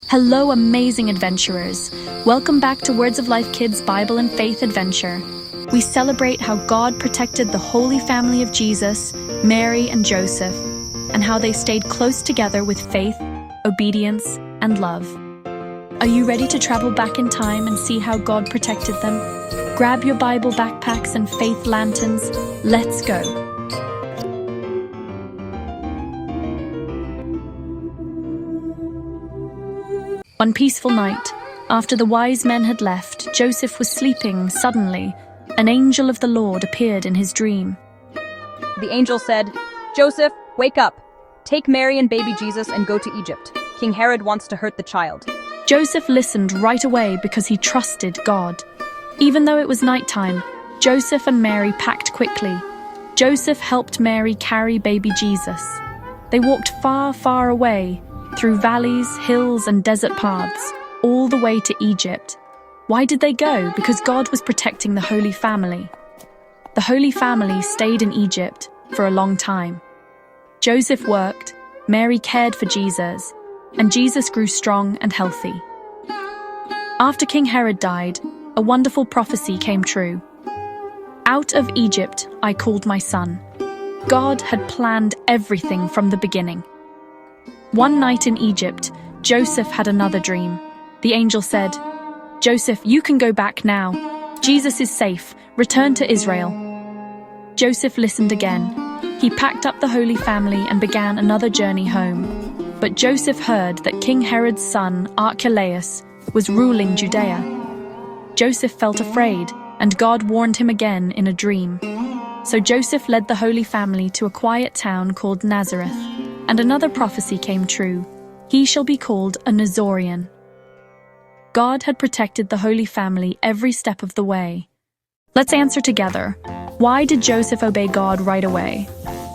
Hello, amazing adventurers. Welcome back to Words of Life Kids Bible and Faith Adventure. We celebrate how God protected the Holy Family of Jesus, Mary, and Joseph, and how they stayed close together with faith, obedience, and love. Are you ready to travel back in time and see how God protected them? Grab your Bible backpacks and faith lanterns. Let's go. One peaceful night, after the wise men had left, Joseph was sleeping. Suddenly, an angel of the Lord appeared in his dream. The angel said, "Joseph, wake up. Take Mary and baby Jesus and go to Egypt. King Herod wants to hurt the child." Joseph listened right away because he trusted God. Even though it was nighttime, Joseph and Mary packed quickly. Joseph helped Mary carry baby Jesus. They walked far, far away, through valleys, hills, and desert paths, all the way to Egypt. Why did they go? Because God was protecting the Holy Family. The Holy Family stayed in Egypt for a long time. Joseph worked, Mary cared for Jesus, and Jesus grew strong and healthy. After King Herod died, a wonderful prophecy came true. "Out of Egypt I called my son." God had planned everything from the beginning. One night in Egypt, Joseph had another dream. The angel said, "Joseph, you can go back now. Jesus is safe. Return to Israel." Joseph listened again. He packed up the Holy Family and began another journey home. But Joseph heard that King Herod's son, Archelaus, was ruling Judea. Joseph felt afraid, and God warned him again in a dream. So Joseph led the Holy Family to a quiet town called Nazareth. And another prophecy came true. He shall be called a Nazarene. God had protected the Holy Family every step of the way. Let's answer together. Why did Joseph obey God right away?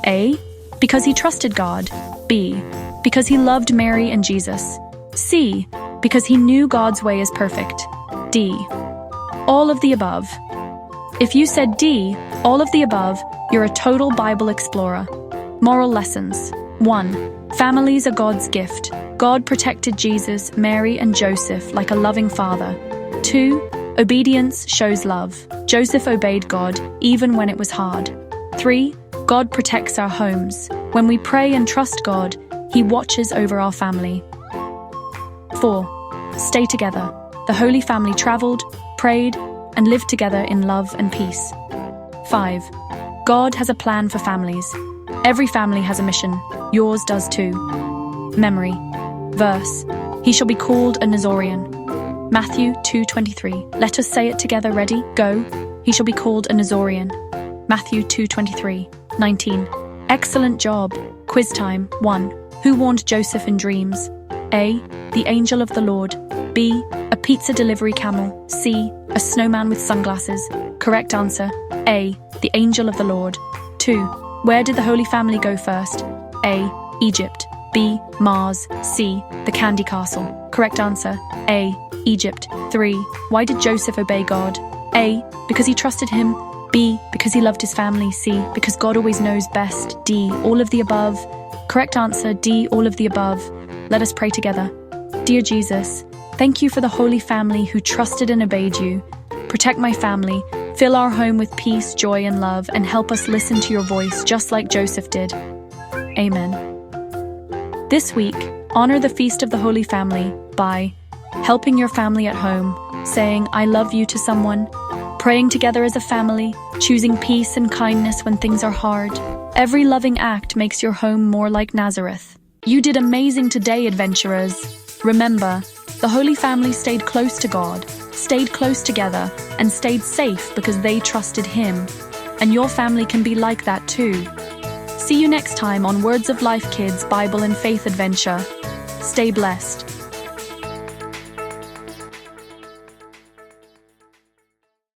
A. Because he trusted God. B. Because he loved Mary and Jesus. C. Because he knew God's way is perfect. D. All of the above. If you said D, all of the above, you're a total Bible explorer. Moral lessons. 1. Families are God's gift. God protected Jesus, Mary, and Joseph like a loving father. 2. Obedience shows love. Joseph obeyed God, even when it was hard. 3. God protects our homes. When we pray and trust God, He watches over our family. 4. Stay together. The Holy Family traveled, prayed, and lived together in love and peace. 5. God has a plan for families. Every family has a mission. Yours does too. Memory. Verse. He shall be called a Nazarene. Matthew 2:23. Let us say it together. Ready? Go. He shall be called a Nazarene. Matthew 2:23. 19. Excellent job. Quiz time. 1. Who warned Joseph in dreams? A. The angel of the Lord. B. A pizza delivery camel. C. A snowman with sunglasses. Correct answer. A. The angel of the Lord. 2. Where did the Holy Family go first? A. Egypt. B. Mars. C. The Candy Castle. Correct answer. A. Egypt. 3. Why did Joseph obey God? A. Because he trusted him. B. Because he loved his family. C. Because God always knows best. D. All of the above. Correct answer. D. All of the above. Let us pray together. Dear Jesus, thank you for the Holy Family who trusted and obeyed you. Protect my family. Fill our home with peace, joy, and love, and help us listen to your voice just like Joseph did. Amen. This week, honor the Feast of the Holy Family by helping your family at home, saying "I love you" to someone, praying together as a family, choosing peace and kindness when things are hard. Every loving act makes your home more like Nazareth. You did amazing today, adventurers. Remember, the Holy Family stayed close to God, stayed close together, and stayed safe because they trusted Him. And your family can be like that too. See you next time on Words of Life Kids Bible and Faith Adventure. Stay blessed.